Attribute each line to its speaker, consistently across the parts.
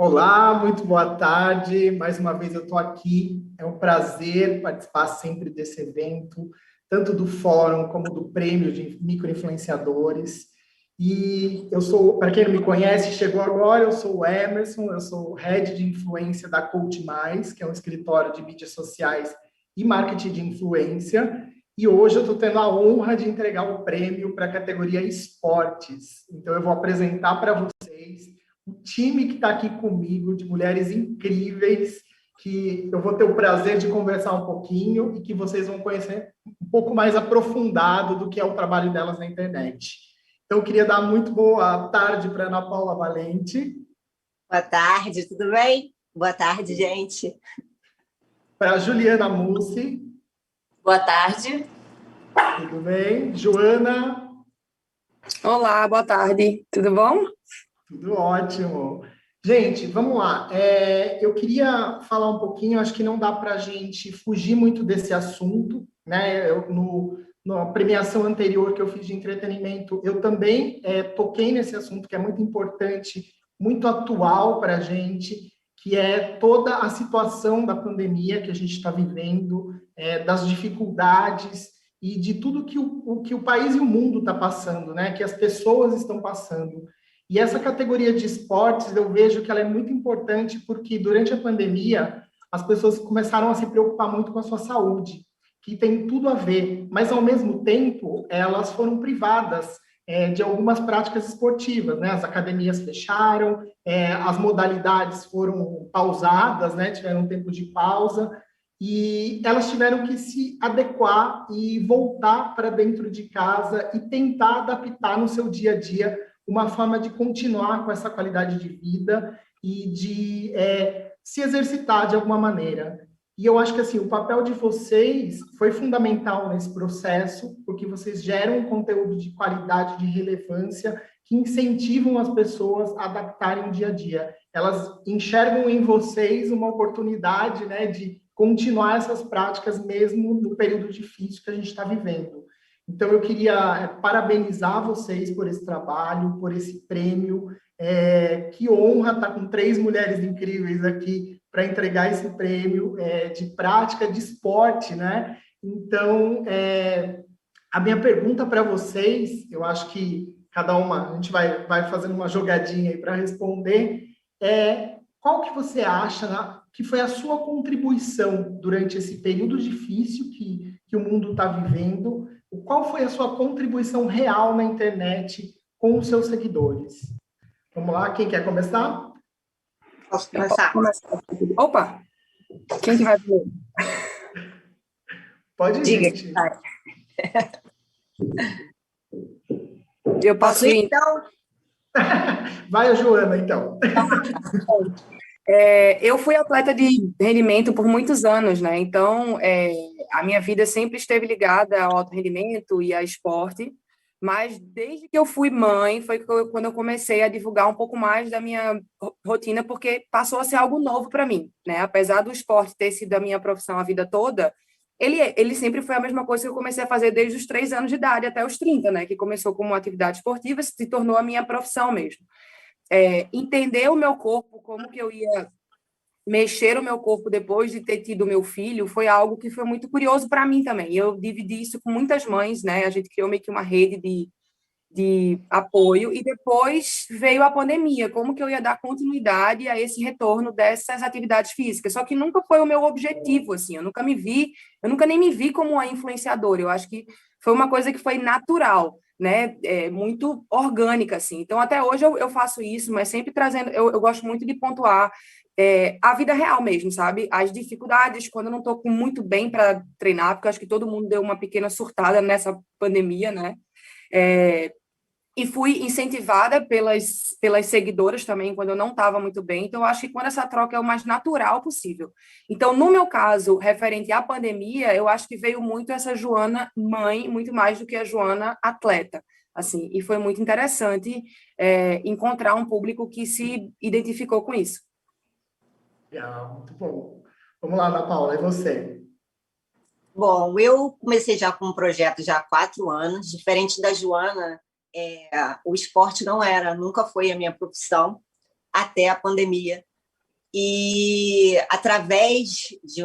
Speaker 1: Olá, muito boa tarde. Mais uma vez eu estou aqui. É um prazer participar sempre desse evento, tanto do fórum como do prêmio de microinfluenciadores. E eu sou, para quem não me conhece, chegou agora, eu sou o Emerson, eu sou o Head de Influência da Coach Mais, que é um escritório de mídias sociais e marketing de influência. E hoje eu estou tendo a honra de entregar o prêmio para a categoria Esportes. Então eu vou apresentar para vocês o time que está aqui comigo, de mulheres incríveis, que eu vou ter o prazer de conversar um pouquinho e que vocês vão conhecer um pouco mais aprofundado do que é o trabalho delas na internet. Então, eu queria dar muito boa tarde para Ana Paula Valente.
Speaker 2: Boa tarde, tudo bem? Boa tarde, gente.
Speaker 1: Para Juliana Mussi.
Speaker 3: Boa tarde.
Speaker 1: Tudo bem? Joana.
Speaker 4: Olá, boa tarde. Tudo bom?
Speaker 1: Tudo ótimo. Gente, vamos lá. Eu queria falar um pouquinho, acho que não dá para a gente fugir muito desse assunto, né? Na premiação anterior que eu fiz de entretenimento, eu também toquei nesse assunto que é muito importante, muito atual para a gente, que é toda a situação da pandemia que a gente está vivendo, das dificuldades e de tudo que o país e o mundo está passando, né? Que as pessoas estão passando. E essa categoria de esportes, eu vejo que ela é muito importante porque durante a pandemia, as pessoas começaram a se preocupar muito com a sua saúde, que tem tudo a ver, mas ao mesmo tempo, elas foram privadas de algumas práticas esportivas, né? As academias fecharam, as modalidades foram pausadas, né? Tiveram um tempo de pausa, e elas tiveram que se adequar e voltar para dentro de casa e tentar adaptar no seu dia a dia uma forma de continuar com essa qualidade de vida e de se exercitar de alguma maneira. E eu acho que assim, o papel de vocês foi fundamental nesse processo, porque vocês geram um conteúdo de qualidade, de relevância, que incentivam as pessoas a adaptarem o dia a dia. Elas enxergam em vocês uma oportunidade, né, de continuar essas práticas mesmo no período difícil que a gente está vivendo. Então, eu queria parabenizar vocês por esse trabalho, por esse prêmio. Que honra estar com 3 mulheres incríveis aqui para entregar esse prêmio de prática de esporte, né? Então, a minha pergunta para vocês, eu acho que cada uma, a gente vai fazendo uma jogadinha aí para responder, qual que você acha, né, que foi a sua contribuição durante esse período difícil que o mundo está vivendo? Qual foi a sua contribuição real na internet com os seus seguidores? Vamos lá, quem quer começar?
Speaker 2: Posso começar?
Speaker 4: Opa! Quem que vai primeiro?
Speaker 1: Pode ir,
Speaker 2: Diga.
Speaker 1: gente.
Speaker 4: Eu posso ir?
Speaker 2: Então?
Speaker 1: Vai a Joana, então.
Speaker 4: Eu fui atleta de rendimento por muitos anos, né? Então, a minha vida sempre esteve ligada ao alto rendimento e a esporte, mas desde que eu fui mãe, foi quando eu comecei a divulgar um pouco mais da minha rotina, porque passou a ser algo novo para mim, né? Apesar do esporte ter sido a minha profissão a vida toda, ele sempre foi a mesma coisa que eu comecei a fazer desde os 3 anos de idade até os 30, né? Que começou como uma atividade esportiva, se tornou a minha profissão mesmo. Entender o meu corpo, como que eu ia mexer o meu corpo depois de ter tido meu filho, foi algo que foi muito curioso para mim também. Eu dividi isso com muitas mães, né? A gente criou meio que uma rede de apoio, e depois veio a pandemia, como que eu ia dar continuidade a esse retorno dessas atividades físicas, só que nunca foi o meu objetivo, assim, eu nunca nem me vi como uma influenciadora, eu acho que foi uma coisa que foi natural, né, muito orgânica, assim, então até hoje eu faço isso, mas sempre trazendo, eu gosto muito de pontuar a vida real mesmo, sabe, as dificuldades, quando eu não estou muito bem para treinar, porque eu acho que todo mundo deu uma pequena surtada nessa pandemia, né, e fui incentivada pelas seguidoras também, quando eu não estava muito bem. Então, eu acho que quando essa troca é o mais natural possível. Então, no meu caso, referente à pandemia, eu acho que veio muito essa Joana mãe, muito mais do que a Joana atleta. Assim, e foi muito interessante encontrar um público que se identificou com isso.
Speaker 1: Muito bom. Vamos lá, Ana Paula, e você?
Speaker 2: Bom, eu comecei já com um projeto já há 4 anos, diferente da Joana, o esporte nunca foi a minha profissão, até a pandemia, E através de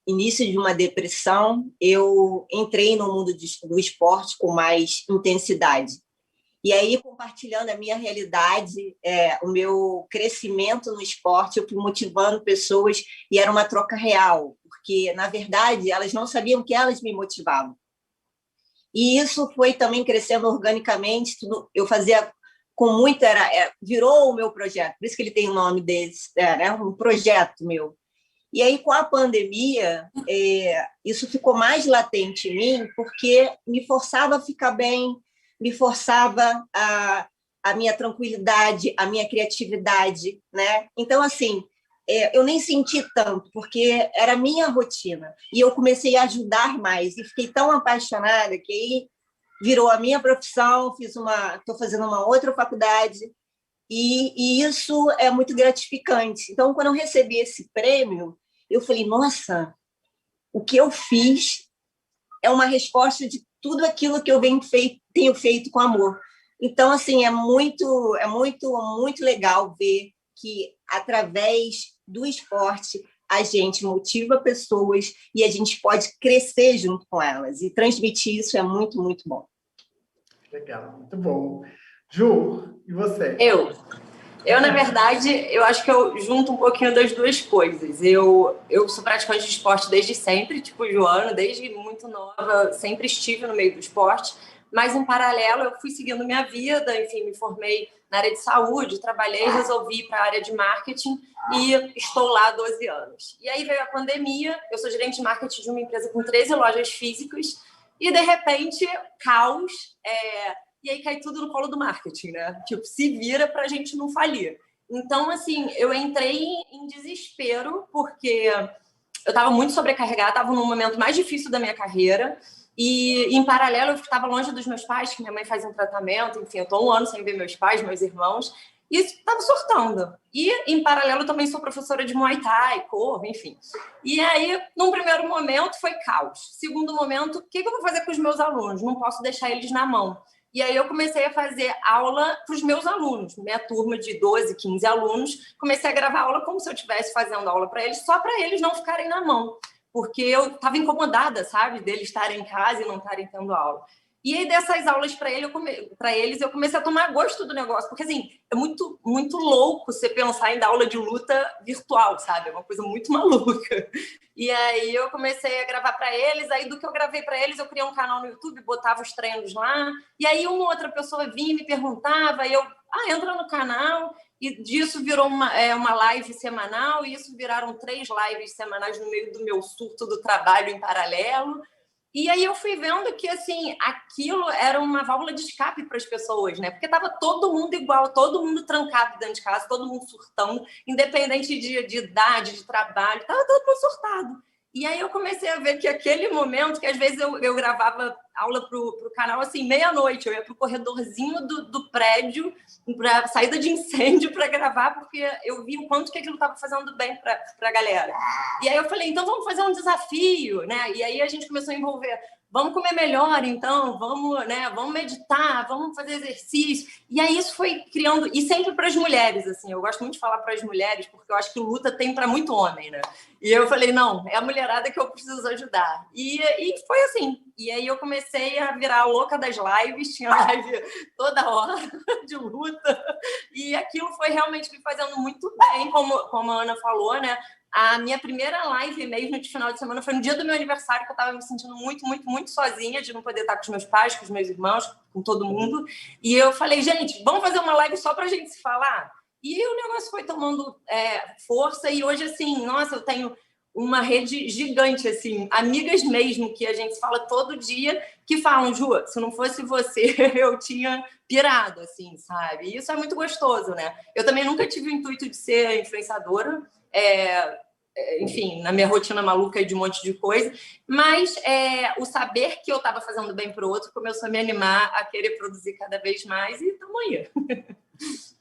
Speaker 2: início de uma depressão, eu entrei no mundo do esporte com mais intensidade. E aí, compartilhando a minha realidade, o meu crescimento no esporte, eu fui motivando pessoas, e era uma troca real, porque, na verdade, elas não sabiam que elas me motivavam. E isso foi também crescendo organicamente, eu fazia com muito, virou o meu projeto, por isso que ele tem o nome desse, né? Um projeto meu. E aí, com a pandemia, isso ficou mais latente em mim, porque me forçava a ficar bem, me forçava a minha tranquilidade, a minha criatividade, né? Então, assim, eu nem senti tanto, porque era a minha rotina. E eu comecei a ajudar mais, e fiquei tão apaixonada que aí virou a minha profissão, estou fazendo uma outra faculdade, e isso é muito gratificante. Então, quando eu recebi esse prêmio, eu falei, nossa, o que eu fiz é uma resposta de tudo aquilo que eu tenho feito com amor. Então, assim, é muito legal ver que, através do esporte, a gente motiva pessoas e a gente pode crescer junto com elas. E transmitir isso é muito, muito bom.
Speaker 1: Legal, muito bom. Ju, e você?
Speaker 3: Na verdade, eu acho que eu junto um pouquinho das duas coisas. Eu sou praticante de esporte desde sempre, tipo Joana, desde muito nova, sempre estive no meio do esporte, mas em paralelo eu fui seguindo minha vida, enfim, me formei na área de saúde, trabalhei, resolvi ir para a área de marketing e estou lá há 12 anos. E aí veio a pandemia, eu sou gerente de marketing de uma empresa com 13 lojas físicas e, de repente, caos, e aí cai tudo no colo do marketing, né? Tipo, se vira para a gente não falir. Então, assim, eu entrei em desespero, porque eu estava muito sobrecarregada, estava num momento mais difícil da minha carreira, e em paralelo eu estava longe dos meus pais, que minha mãe faz um tratamento, enfim, eu estou 1 ano sem ver meus pais, meus irmãos, e estava surtando. E, em paralelo, eu também sou professora de Muay Thai, corro, enfim. E aí, num primeiro momento, foi caos. Segundo momento, o que eu vou fazer com os meus alunos? Não posso deixar eles na mão. E aí eu comecei a fazer aula para os meus alunos, minha turma de 12, 15 alunos, comecei a gravar aula como se eu estivesse fazendo aula para eles, só para eles não ficarem na mão, porque eu estava incomodada, sabe, deles estarem em casa e não estarem tendo aula. E aí, dessas aulas para eles, eu comecei a tomar gosto do negócio, porque, assim, é muito, muito louco você pensar em dar aula de luta virtual, sabe? É uma coisa muito maluca. E aí eu comecei a gravar para eles, aí do que eu gravei para eles, eu criei um canal no YouTube, botava os treinos lá, e aí uma outra pessoa vinha e me perguntava, e eu, entra no canal, e disso virou uma live semanal, e isso viraram 3 lives semanais no meio do meu surto do trabalho em paralelo. E aí eu fui vendo que, assim, aquilo era uma válvula de escape para as pessoas, né? Porque estava todo mundo igual, todo mundo trancado dentro de casa, todo mundo surtando, independente de idade, de trabalho, estava todo mundo surtado. E aí eu comecei a ver que aquele momento, que às vezes eu gravava aula para o canal, assim, meia-noite, eu ia para o corredorzinho do prédio, para a saída de incêndio, para gravar, porque eu vi o quanto que aquilo estava fazendo bem para a galera. E aí eu falei, então vamos fazer um desafio, né? E aí a gente começou a envolver, vamos comer melhor, então, vamos meditar, vamos fazer exercício. E aí isso foi criando, e sempre para as mulheres, assim, eu gosto muito de falar para as mulheres, porque eu acho que luta tem para muito homem, né? E eu falei, não, é a mulherada que eu preciso ajudar. E foi assim. E aí eu comecei a virar a louca das lives, tinha live toda hora de luta. E aquilo foi realmente me fazendo muito bem, como a Ana falou, né? A minha primeira live mesmo de final de semana foi no dia do meu aniversário, que eu estava me sentindo muito, muito, muito sozinha, de não poder estar com os meus pais, com os meus irmãos, com todo mundo. E eu falei, gente, vamos fazer uma live só para a gente se falar? E o negócio foi tomando força, e hoje, assim, nossa, eu tenho uma rede gigante, assim, amigas mesmo, que a gente fala todo dia, que falam, Ju, se não fosse você, eu tinha pirado, assim, sabe? E isso é muito gostoso, né? Eu também nunca tive o intuito de ser influenciadora, enfim, na minha rotina maluca de um monte de coisa, mas o saber que eu estava fazendo bem para o outro começou a me animar a querer produzir cada vez mais, e estamos aí.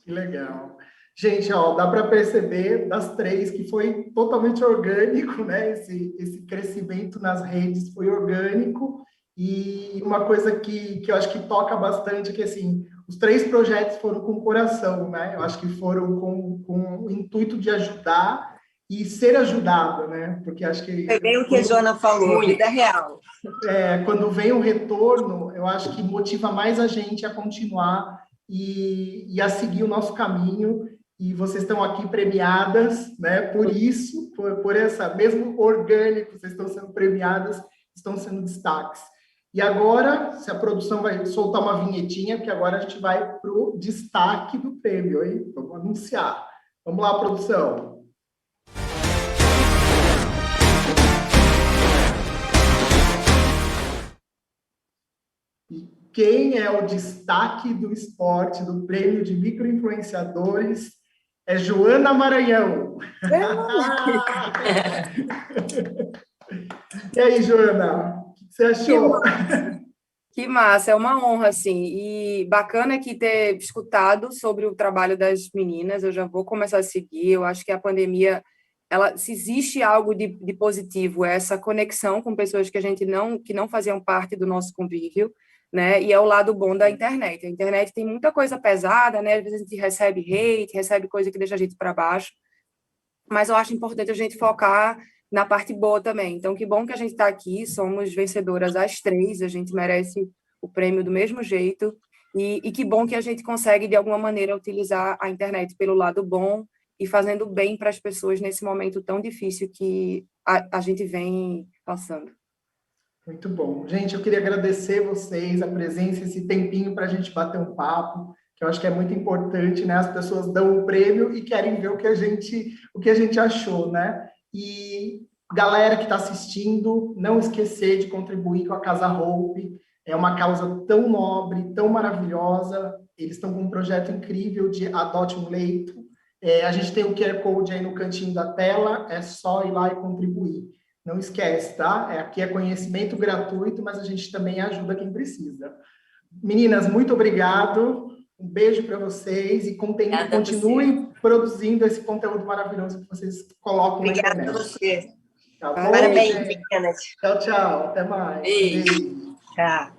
Speaker 1: Que legal. Gente, ó, dá para perceber das 3 que foi totalmente orgânico, né? Esse crescimento nas redes foi orgânico E uma coisa que eu acho que toca bastante é que, assim, os 3 projetos foram com coração, né? Eu acho que foram com o intuito de ajudar e ser ajudado, né? Porque acho que...
Speaker 2: Foi bem o que a Joana falou, vida real.
Speaker 1: Quando vem o retorno, eu acho que motiva mais a gente a continuar e a seguir o nosso caminho. E vocês estão aqui premiadas, né? Por isso, por essa, mesmo orgânico, vocês estão sendo premiadas, estão sendo destaques. E agora, se a produção vai soltar uma vinhetinha, porque agora a gente vai para o destaque do prêmio, hein? Vamos anunciar. Vamos lá, produção. E quem é o destaque do esporte do prêmio de microinfluenciadores é Joana Maranhão. E aí, Joana, o que você achou?
Speaker 4: Que massa, é uma honra, assim, e bacana aqui ter escutado sobre o trabalho das meninas, eu já vou começar a seguir, eu acho que a pandemia, se existe algo de positivo, é essa conexão com pessoas que não faziam parte do nosso convívio, né, e é o lado bom da internet. A internet tem muita coisa pesada, né, às vezes a gente recebe hate, recebe coisa que deixa a gente para baixo, mas eu acho importante a gente focar na parte boa também. Então, que bom que a gente está aqui, somos vencedoras as 3, a gente merece o prêmio do mesmo jeito, e que bom que a gente consegue, de alguma maneira, utilizar a internet pelo lado bom e fazendo bem para as pessoas nesse momento tão difícil que a gente vem passando.
Speaker 1: Muito bom. Gente, eu queria agradecer vocês, a presença, esse tempinho para a gente bater um papo, que eu acho que é muito importante, né? As pessoas dão o prêmio e querem ver o que a gente achou, né? E galera que está assistindo, não esquecer de contribuir com a Casa Hope, é uma causa tão nobre, tão maravilhosa, eles estão com um projeto incrível de Adote um Leito, a gente tem o QR Code aí no cantinho da tela, é só ir lá e contribuir. Não esquece, tá? Aqui é conhecimento gratuito, mas a gente também ajuda quem precisa. Meninas, muito obrigado. Um beijo para vocês e continuem produzindo esse conteúdo maravilhoso que vocês colocam na internet.
Speaker 2: Obrigada a você.
Speaker 1: Tá bom?
Speaker 2: Parabéns, meninas.
Speaker 1: Tchau, tchau. Até mais.
Speaker 3: Beijo.
Speaker 2: Tchau.